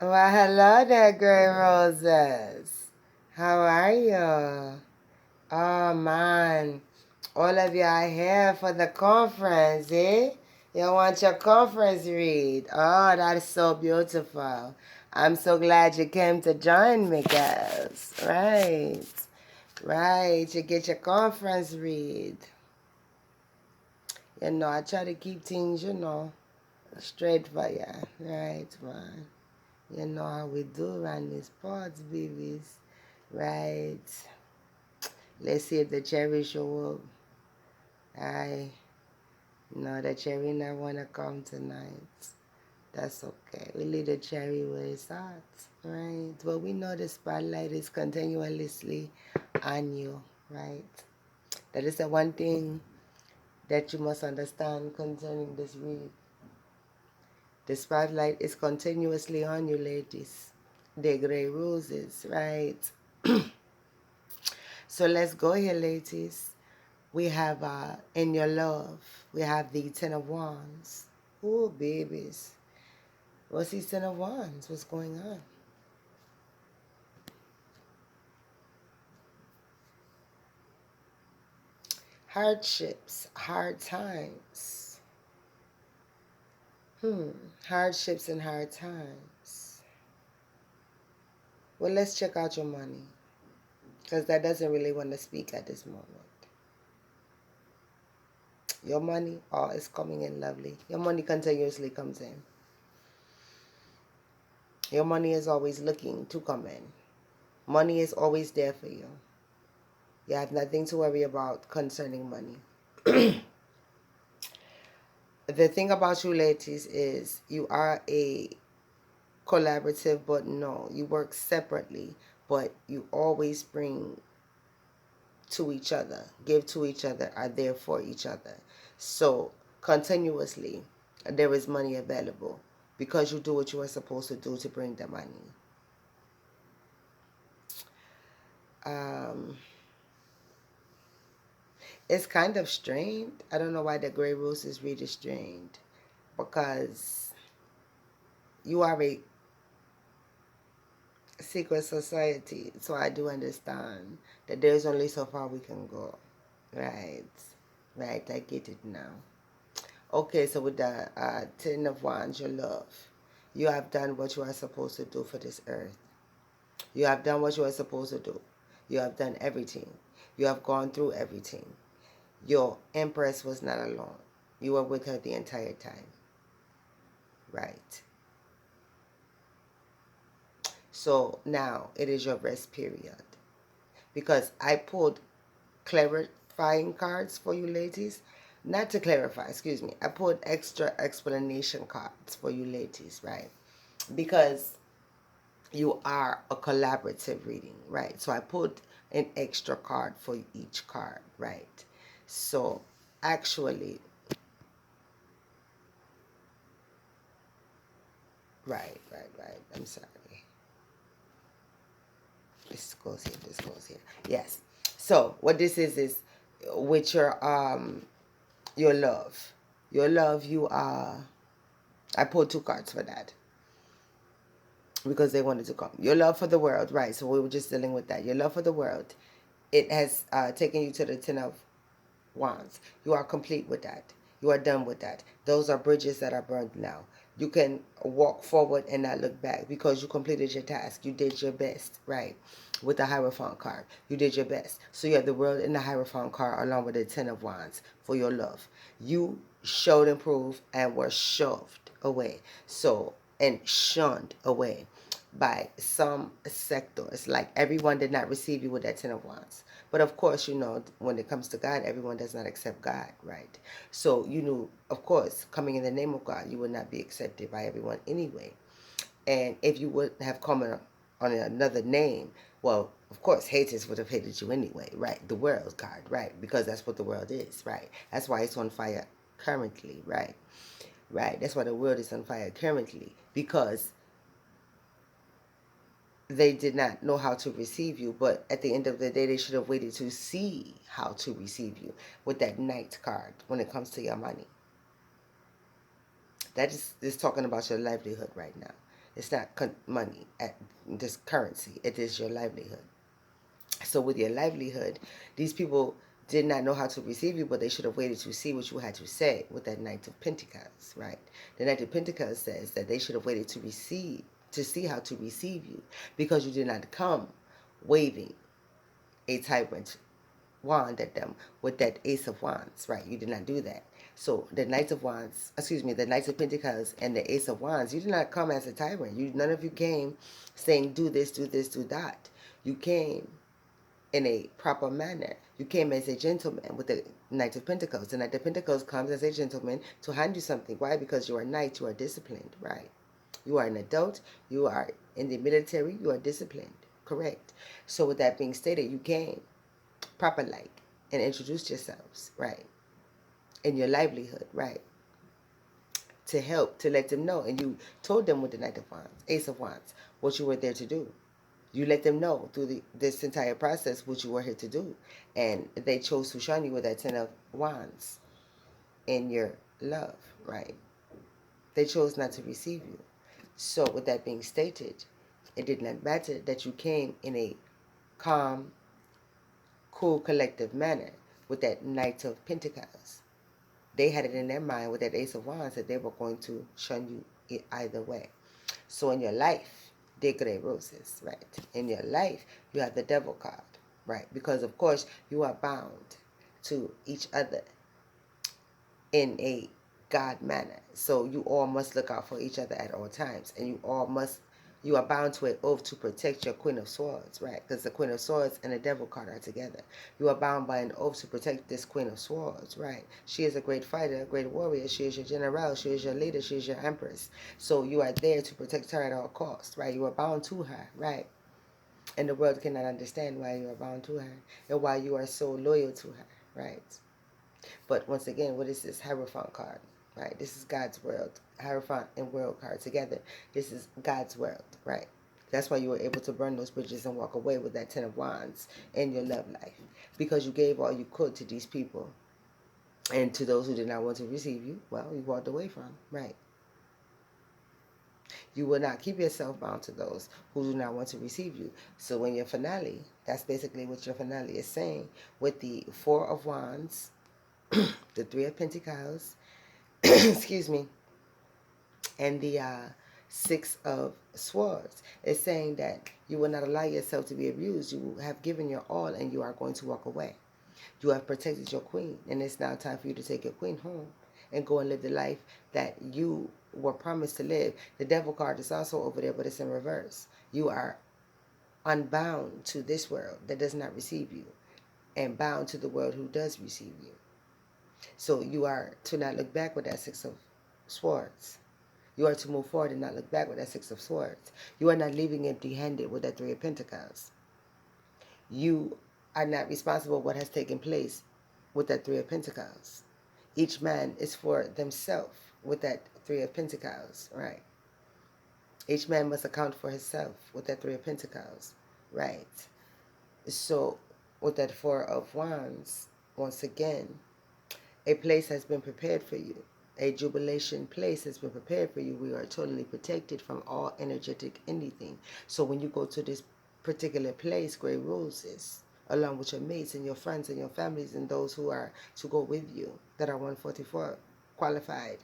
Well, hello there, Grey Roses. How are you? Oh, man. All of you are here for the conference, eh? You want your conference read? Oh, that is so beautiful. I'm so glad you came to join me, girls. Right. Right. You get your conference read. I try to keep things, straight for you. Right, man. You know how we do around these parts, babies. Right. Let's see if the cherry show up. I know the cherry not wanna come tonight. That's okay. We leave the cherry where it's at. Right. But we know the spotlight is continuously on you. Right. That is the one thing that you must understand concerning this read. The spotlight is continuously on you, ladies. The gray roses, right? So let's go here, ladies. We have In Your Love. We have the Ten of Wands. Ooh, babies. What's the Ten of Wands? What's going on? Hardships, hard times. Hardships and hard times. Well, let's check out your money. Because that doesn't really want to speak at this moment. Your money, oh, it's coming in lovely. Your money continuously comes in. Your money is always looking to come in. Money is always there for you. You have nothing to worry about concerning money. The thing about you ladies is you are a collaborative, but no, you work separately, but you always bring to each other, give to each other, are there for each other. So continuously, there is money available because you do what you are supposed to do to bring the money. Um, it's kind of strained. I don't know why the gray rose is really strained because you are a secret society. So I do understand that there's only so far we can go. Right. Right. I get it now. Okay, so with the Ten of Wands, your love, you have done what you are supposed to do for this earth. You have done what you are supposed to do. You have done everything. You have gone through everything. Your Empress was not alone. You were with her the entire time. Right. So now it is your rest period. Because I pulled clarifying cards for you ladies. Not to clarify, excuse me. I pulled extra explanation cards for you ladies, right? Because you are a collaborative reading, right? So I put an extra card for each card, right? So actually, right. I'm sorry. This goes here, this goes here. Yes. So what this is with your love. Your love, you are I pulled two cards for that. Because they wanted to come. Your love for the world, right? So we were just dealing with that. Your love for the world, it has taken you to the Ten of Wands. You are complete with that. You are done with that. Those are bridges that are burned now. You can walk forward and not look back because you completed your task. You did your best, right? With the Hierophant card, you did your best. So you have the World and the Hierophant card along with the Ten of Wands for your love. You showed and proved and were shoved away. So, and shunned away by some sectors. Like everyone did not receive you with that Ten of Wands. But of course, when it comes to God, everyone does not accept God, right? So you knew, of course, coming in the name of God, you would not be accepted by everyone anyway. And if you would have come on another name, well, of course, haters would have hated you anyway, right? The world card, right? Because that's what the world is, right? That's why it's on fire currently, right? Right. That's why the world is on fire currently because they did not know how to receive you, but at the end of the day, they should have waited to see how to receive you with that Knight card when it comes to your money. That is talking about your livelihood right now. It's not money, at this currency. It is your livelihood. So with your livelihood, these people did not know how to receive you, but they should have waited to see what you had to say with that Knight of Pentacles, right? The Knight of Pentacles says that they should have waited to see how to receive you, because you did not come waving a tyrant wand at them with that Ace of Wands, right? You did not do that. So the Knights of Wands, excuse me, the Knights of Pentacles and the Ace of Wands, you did not come as a tyrant. None of you came saying, do this, do this, do that. You came in a proper manner. You came as a gentleman with the Knight of Pentacles. The Knight of Pentacles comes as a gentleman to hand you something. Why? Because you are a knight, you are disciplined, right? You are an adult, you are in the military, you are disciplined, correct? So with that being stated, you came proper like and introduced yourselves, right? In your livelihood, right? To help, to let them know. And you told them with the Knight of Wands, Ace of Wands, what you were there to do. You let them know through this entire process what you were here to do. And they chose to shun you with that Ten of Wands in your love, right? They chose not to receive you. So with that being stated, it did not matter that you came in a calm, cool, collective manner with that Knight of Pentacles. They had it in their mind with that Ace of Wands that they were going to shun you either way. So in your life, de gray roses, right? In your life, you have the Devil card, right? Because of course you are bound to each other in a God manner. So you all must look out for each other at all times, and you are bound to an oath to protect your Queen of Swords, right? Because the Queen of Swords and the Devil card are together. You are bound by an oath to protect this Queen of Swords, right? She is a great fighter, a great warrior. She is your general. She is your leader. She is your Empress. So you are there to protect her at all costs, right? You are bound to her, right? And the world cannot understand why you are bound to her and why you are so loyal to her, right? But once again, what is this Hierophant card? Right? This is God's world. Hierophant and world card together. This is God's world, right? That's why you were able to burn those bridges and walk away with that Ten of Wands in your love life. Because you gave all you could to these people. And to those who did not want to receive you, well, you walked away from, right? You will not keep yourself bound to those who do not want to receive you. So in your finale, that's basically what your finale is saying. With the Four of Wands, the Three of Pentacles, excuse me, and the Six of Swords. It's saying that you will not allow yourself to be abused. You have given your all and you are going to walk away. You have protected your queen, and it's now time for you to take your queen home and go and live the life that you were promised to live. The Devil card is also over there, but it's in reverse. You are unbound to this world that does not receive you and bound to the world who does receive you. So you are to not look back with that Six of Swords. You are to move forward and not look back with that Six of Swords. You are not leaving empty-handed with that Three of Pentacles. You are not responsible for what has taken place with that Three of Pentacles. Each man is for themselves with that Three of Pentacles, right? Each man must account for himself with that Three of Pentacles, right? So with that Four of Wands, once again, a place has been prepared for you. A jubilation place has been prepared for you. We are totally protected from all energetic anything. So when you go to this particular place, Gray Roses, along with your mates and your friends and your families and those who are to go with you that are 144 qualified,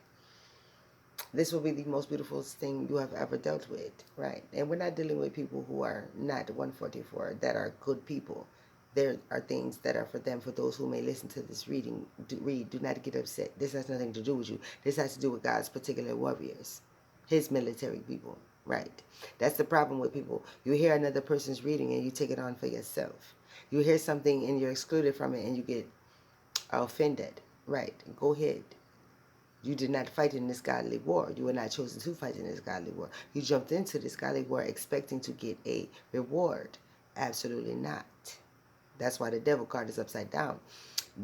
this will be the most beautiful thing you have ever dealt with, right? And we're not dealing with people who are not 144, that are good people. There are things that are for them, for those who may listen to this reading. Do not get upset. This has nothing to do with you. This has to do with God's particular warriors, his military people, right? That's the problem with people. You hear another person's reading and you take it on for yourself. You hear something and you're excluded from it and you get offended, right? Go ahead. You did not fight in this godly war. You were not chosen to fight in this godly war. You jumped into this godly war expecting to get a reward. Absolutely not. That's why the Devil card is upside down.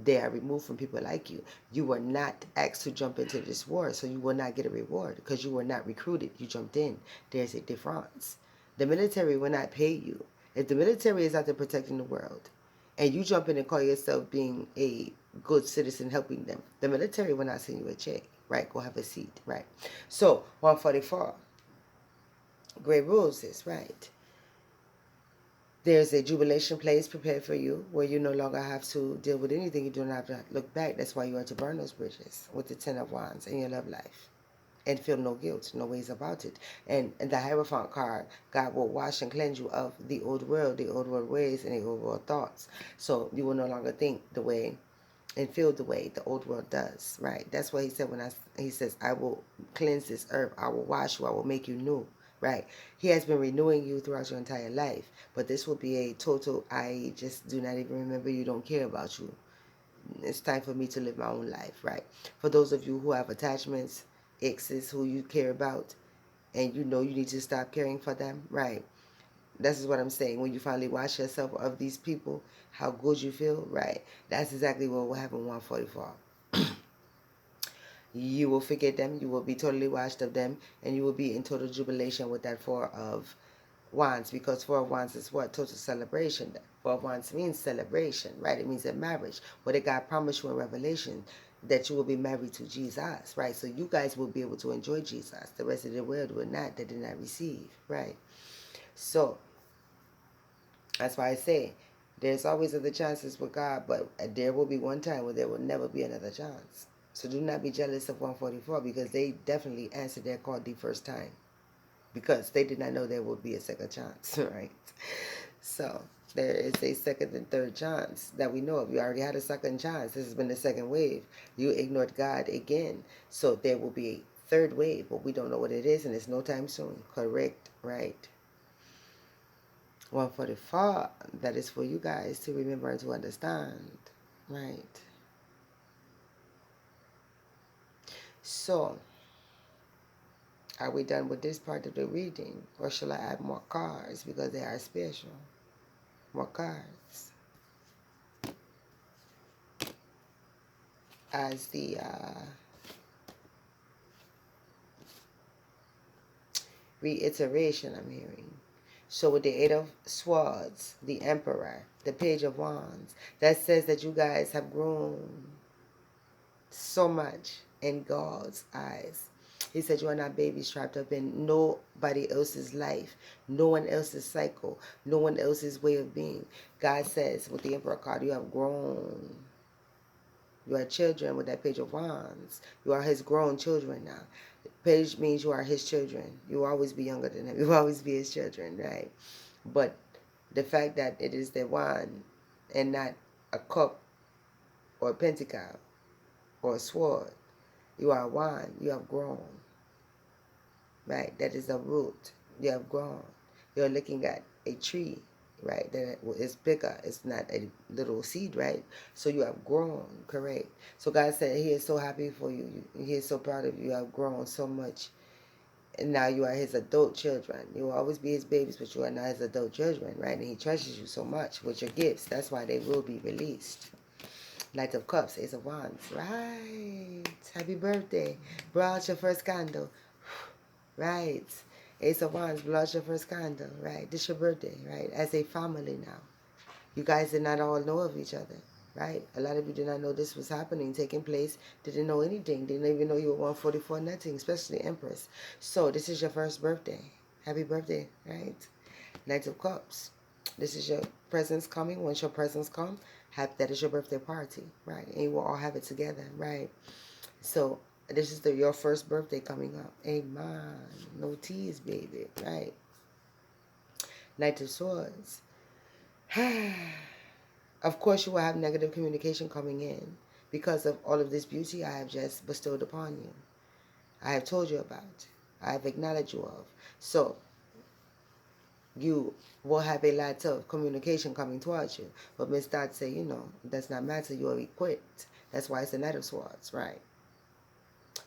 They are removed from people like you. You were not asked to jump into this war, so you will not get a reward because you were not recruited. You jumped in. There's a difference. The military will not pay you. If the military is out there protecting the world, and you jump in and call yourself being a good citizen helping them, the military will not send you a check, right? Go have a seat, right? So 144, Great roses, right. There's a jubilation place prepared for you where you no longer have to deal with anything. You don't have to look back. That's why you are to burn those bridges with the Ten of Wands in your love life and feel no guilt, no ways about it. And the Hierophant card, God will wash and cleanse you of the old world ways, and the old world thoughts. So you will no longer think the way and feel the way the old world does, right? That's what he said he says, I will cleanse this earth, I will wash you, I will make you new, right? He has been renewing you throughout your entire life, but this will be a total, I just do not even remember you, don't care about you. It's time for me to live my own life, right? For those of you who have attachments, exes who you care about, and you know you need to stop caring for them, right? This is what I'm saying. When you finally wash yourself of these people, how good you feel, right? That's exactly what will happen 144. You will forget them. You will be totally washed of them. And you will be in total jubilation with that Four of Wands. Because Four of Wands is what? Total celebration. Four of Wands means celebration, right? It means a marriage. What did God promise you in Revelation? That you will be married to Jesus, right? So you guys will be able to enjoy Jesus. The rest of the world will not. They did not receive, right? So that's why I say there's always other chances with God, but there will be one time where there will never be another chance. So do not be jealous of 144 because they definitely answered their call the first time because they did not know there would be a second chance, right? So there is a second and third chance that we know of. You already had a second chance. This has been the second wave. You ignored God again. So there will be a third wave, but we don't know what it is, and it's no time soon. Correct, right? 144, that is for you guys to remember and to understand, right? So, are we done with this part of the reading, or shall I add more cards because they are special? More cards as the reiteration I'm hearing. So with the Eight of Swords, the Emperor, the Page of Wands, that says that you guys have grown so much in God's eyes. He said you are not babies trapped up in nobody else's life, no one else's cycle, no one else's way of being. God says with the Emperor card, you have grown. You are children with that Page of Wands. You are his grown children now. Page means you are his children. You will always be younger than him. You will always be his children, right? But the fact that it is the wand and not a cup or a pentacle or a sword, you are one. You have grown. Right? That is a root. You have grown. You're looking at a tree, right? That is bigger. It's not a little seed, right? So you have grown, correct? So God said he is so happy for you. He is so proud of you. You have grown so much. And now you are his adult children. You will always be his babies, but you are now his adult children, right? And he treasures you so much with your gifts. That's why they will be released. Knight of Cups, Ace of Wands. Right. Happy birthday. Blow out your first candle. Right. Ace of Wands, blow out your first candle. Right. This is your birthday, right? As a family now. You guys did not all know of each other, right? A lot of you did not know this was happening, taking place. Didn't know anything. Didn't even know you were 144 nothing, especially Empress. So this is your first birthday. Happy birthday, right? Knight of Cups. This is your presence coming. Once your presence comes, that is your birthday party, right? And you will all have it together, right? So this is your first birthday coming up. Amen. No tease, baby, right? Knight of Swords. Of course, you will have negative communication coming in because of all of this beauty I have just bestowed upon you. I have told you about. I have acknowledged you of. So you will have a lot of communication coming towards you. But Miss Dot say, you know, that's not matter. You are equipped. That's why it's the Knight of Swords, right?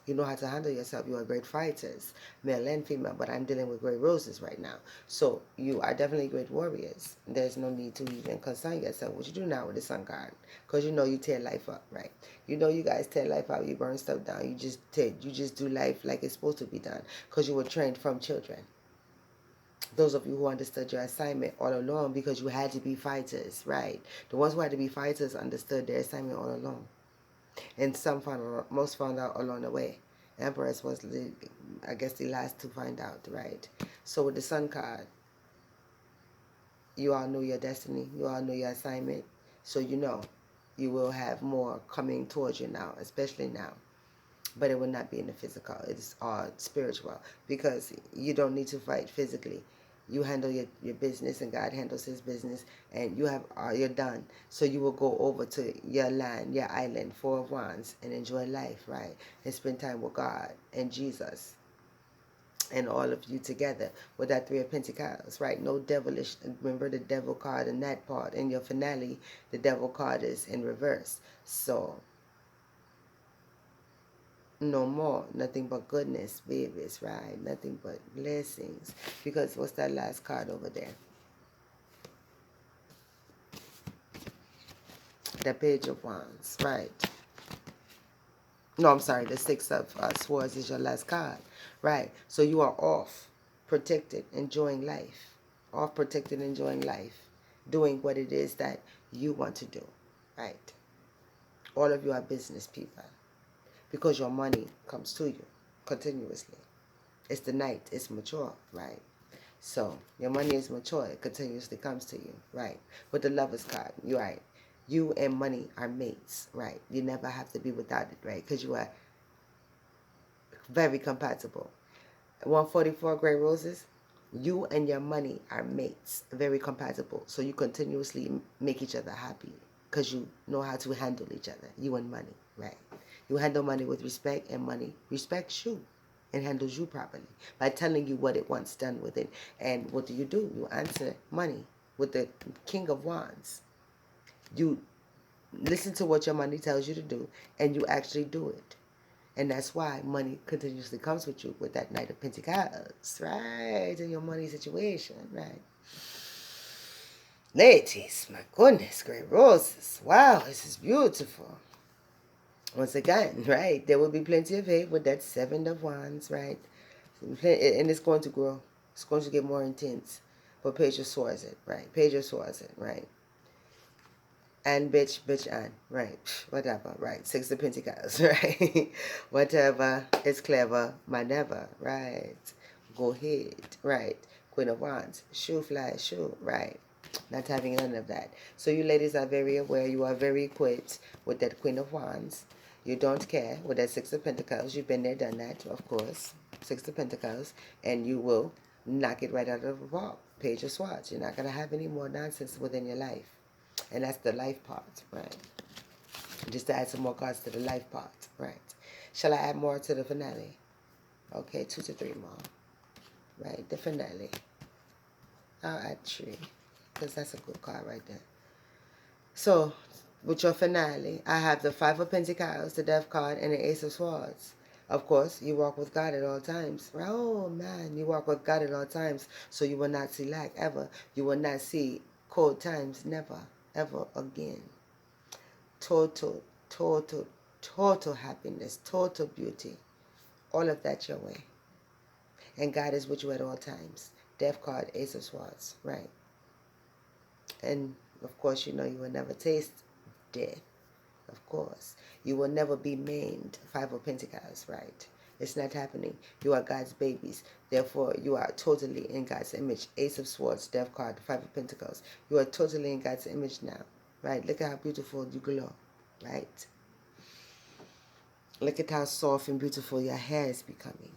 You know how to handle yourself. You are great fighters, male and female, but I'm dealing with great roses right now. So you are definitely great warriors. There's no need to even concern yourself, what you do now with the Sun card, because you know you tear life up, right? You know you guys tear life out. You burn stuff down. You just do life like it's supposed to be done because you were trained from children. Those of you who understood your assignment all along because you had to be fighters, right? The ones who had to be fighters understood their assignment all along. And most found out along the way. Empress was, I guess, the last to find out, right? So with the Sun card, you all know your destiny. You all know your assignment. So you know you will have more coming towards you now, especially now. But it will not be in the physical. It's all spiritual, because you don't need to fight physically. You handle your business, and God handles his business, and you're done. So you will go over to your land, your island, Four of Wands, and enjoy life, right? And spend time with God and Jesus and all of you together with that Three of Pentacles, right? No devilish. Remember the devil card in that part. In your finale, the devil card is in reverse. So no more, nothing but goodness, babies, right? Nothing but blessings. Because what's that last card over there? The Page of Wands, right? No, I'm sorry, the Six of Swords is your last card, right? So you are off, protected, enjoying life. Off, protected, enjoying life. Doing what it is that you want to do, right? All of you are business people, because your money comes to you continuously. It's the night, it's mature, right? So your money is mature, it continuously comes to you, right? With the Lover's card, you're right. You and money are mates, right? You never have to be without it, right? Because you are very compatible. 144 Gray Roses, you and your money are mates, very compatible. So you continuously make each other happy, because you know how to handle each other, you and money, right? You handle money with respect, and money respects you and handles you properly by telling you what it wants done with it. And what do? You answer money with the King of Wands. You listen to what your money tells you to do, and you actually do it. And that's why money continuously comes with you with that Knight of Pentacles, right? In your money situation, right? Ladies, my goodness, Great Roses. Wow, this is beautiful. Once again, right? There will be plenty of hate with that Seven of Wands, right? And it's going to grow. It's going to get more intense. But Page of Swords it, right? Page of Swords it, right? And bitch, and, right? Whatever, right? Six of Pentacles, right? Whatever is clever, my never, right? Go ahead, right? Queen of Wands, shoe fly, shoe, right? Not having none of that. So you ladies are very aware. You are very equipped with that Queen of Wands. You don't care with that Six of Pentacles. You've been there, done that, of course. Six of Pentacles. And you will knock it right out of the ball. Page of Swords. You're not going to have any more nonsense within your life. And that's the life part, right? Just to add some more cards to the life part, right? Shall I add more to the finale? Okay, 2 to 3 more. Right, the finale. I'll add 3, because that's a good card right there. So, with your finale, I have the Five of Pentacles, the Death card, and the Ace of Swords. Of course, you walk with God at all times. Oh, man, you walk with God at all times, so you will not see lack ever. You will not see cold times, never, ever again. Total, total, total happiness, total beauty. All of that your way. And God is with you at all times. Death card, Ace of Swords, right? And, of course, you know you will never taste death. Of course. You will never be maimed. Five of Pentacles, right? It's not happening. You are God's babies. Therefore, you are totally in God's image. Ace of Swords, Death card, Five of Pentacles. You are totally in God's image now, right? Look at how beautiful you glow, right? Look at how soft and beautiful your hair is becoming.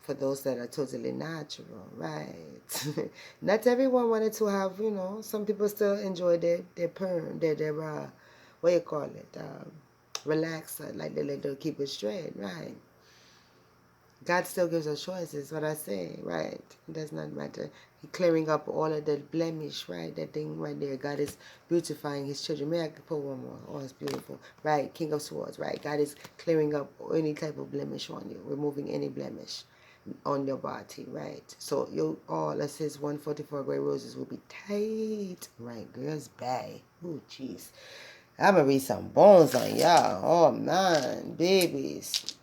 For those that are totally natural, right? Not everyone wanted to have, you know, some people still enjoy their perm, their what you call it, relaxer, like they'll keep it straight, right? God still gives us choices, what I say, right? It does not matter. He clearing up all of the blemish, right? That thing right there. God is beautifying his children. May I put one more? Oh, it's beautiful. Right? King of Swords, right? God is clearing up any type of blemish on you, removing any blemish on your body, right? So you all, let's say 144 Gray Roses will be tight, right? Girls, bye. Oh, jeez. I'm going to read some bones on y'all. Oh, man. Babies.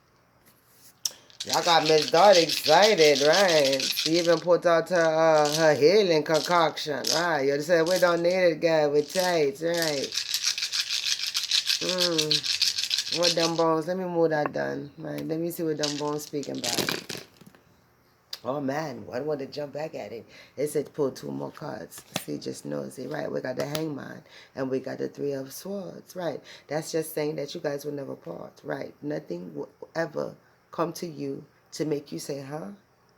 Y'all got Miss Dart excited, right? She even put out her healing concoction, right? You said we don't need it, guy. We're tight, right? What them bones? Let me move that down. Right. Let me see what them bones speaking about. Oh man, I want to jump back at it. It said pull 2 more cards. See, just knows it. Right. We got the Hangman and we got the 3 of Swords. Right. That's just saying that you guys will never part. Right. Nothing will ever come to you to make you say, huh?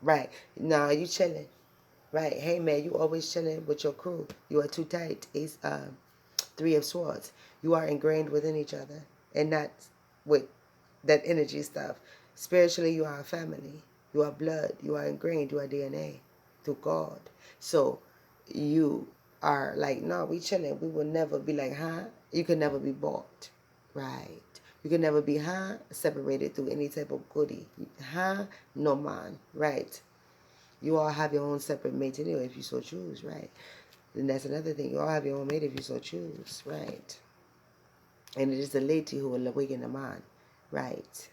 Right. Nah, you chilling. Right. Hey man, you always chilling with your crew. You are too tight. It's 3 of Swords. You are ingrained within each other and not with that energy stuff. Spiritually, you are a family. You are blood. You are ingrained. You are DNA through God. So you are like, no, we chilling. We will never be like, huh? You can never be bought. Right. You can never be, huh? Separated through any type of goodie. Huh? No man. Right. You all have your own separate mates anyway if you so choose. Right. And that's another thing. You all have your own mate if you so choose. Right. And it is the lady who will awaken the man. Right.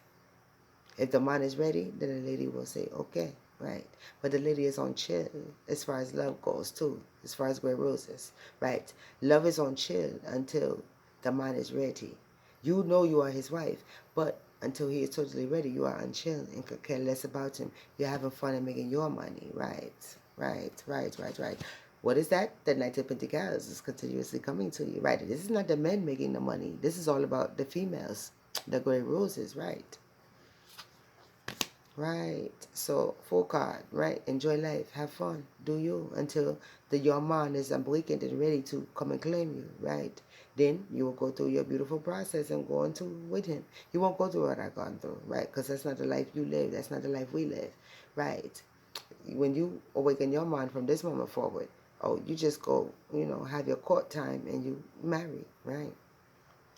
If the man is ready, then the lady will say, okay, right. But the lady is on chill as far as love goes too, as far as Grey Roses, right. Love is on chill until the man is ready. You know you are his wife, but until he is totally ready, you are on chill and could care less about him. You're having fun and making your money, right, right. What is that? The Knight of Pentacles is continuously coming to you, right. This is not the men making the money. This is all about the females, the Grey Roses, right. Right. So, full card, right? Enjoy life. Have fun. Do you until your man is awakened and ready to come and claim you, right? Then you will go through your beautiful process and go into with him. You won't go through what I've gone through, right? Because that's not the life you live. That's not the life we live, right? When you awaken your mind from this moment forward, oh, you just go, have your court time and you marry, right?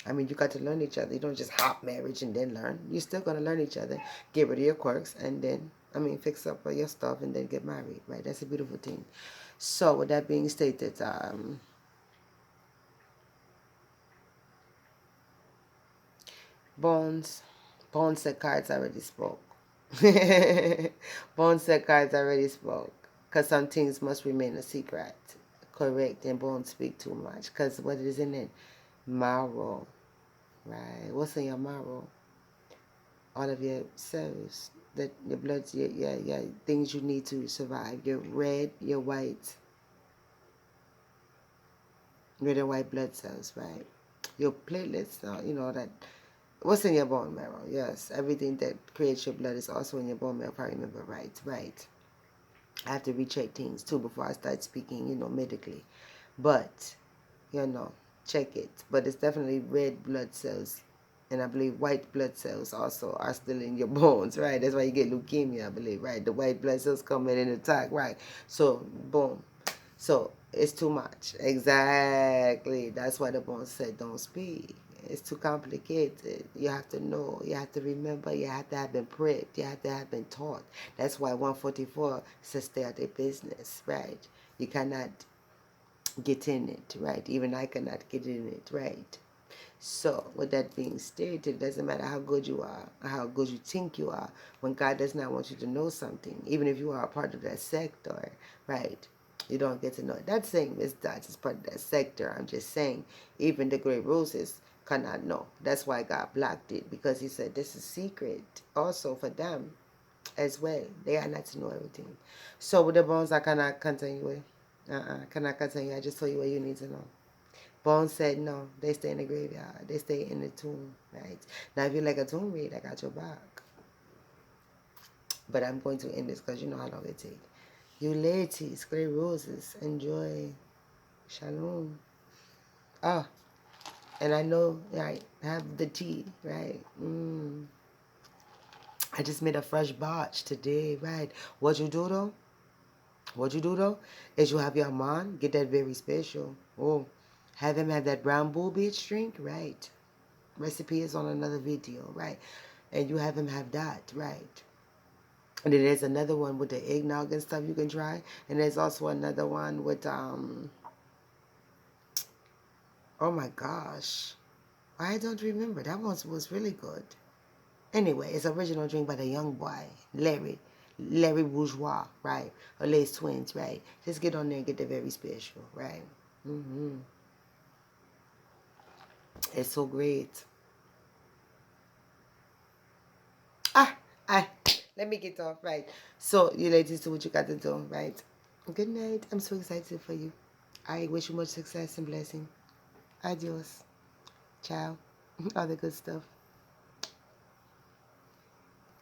I mean, you got to learn each other. You don't just hop marriage and then learn. You're still going to learn each other, get rid of your quirks, and then, fix up your stuff and then get married, right? That's a beautiful thing. So, with that being stated, Bones said cards already spoke. Bones said cards already spoke. Because some things must remain a secret. Correct, and Bones speak too much. Because what is in it? Marrow, right? What's in your marrow? All of your cells, that your blood, your things you need to survive. Your red, your red and white blood cells, right? Your platelets, that. What's in your bone marrow? Yes, everything that creates your blood is also in your bone marrow. If I remember right. I have to recheck things too before I start speaking, medically. But, check it. But it's definitely red blood cells. And I believe white blood cells also are still in your bones, right? That's why you get leukemia, I believe, right? The white blood cells come in and attack, right? So, boom. So, it's too much. Exactly. That's why the bones said don't speak. It's too complicated. You have to know. You have to remember. You have to have been prepped. You have to have been taught. That's why 144 says stay out of business, right? You cannot get in it, right? Even I cannot get in it, right? So, with that being stated, it doesn't matter how good you are, or how good you think you are, when God does not want you to know something, even if you are a part of that sector, right? You don't get to know it. That's saying Miss Dots is part of that sector. I'm just saying, even the Great Roses cannot know. That's why God blocked it, because he said this is secret also for them as well. They are not to know everything. So, with the bones, I cannot continue with. Cannot continue. I just told you what you need to know. Bones said no, they stay in the graveyard. They stay in the tomb, right? Now, if you like a tomb read, I got your back. But I'm going to end this because you know how long it takes. You ladies, Grey Roses, enjoy. Shalom. Ah, and I know, right, have the tea, right? I just made a fresh batch today, right? What you do, though? What you do, though, is you have your man get that very special. Oh, have him have that brown bull bitch drink, right? Recipe is on another video, right? And you have him have that, right? And then there's another one with the eggnog and stuff you can try. And there's also another one with, oh my gosh. I don't remember. That one was really good. Anyway, it's original drink by the young boy, Larry Bourgeois, right? Or Les Twins, right? Just get on there and get the very special, right? It's so great. Ah, let me get off, right? So, you ladies do what you got to do, right? Good night. I'm so excited for you. I wish you much success and blessing. Adios. Ciao. All the good stuff.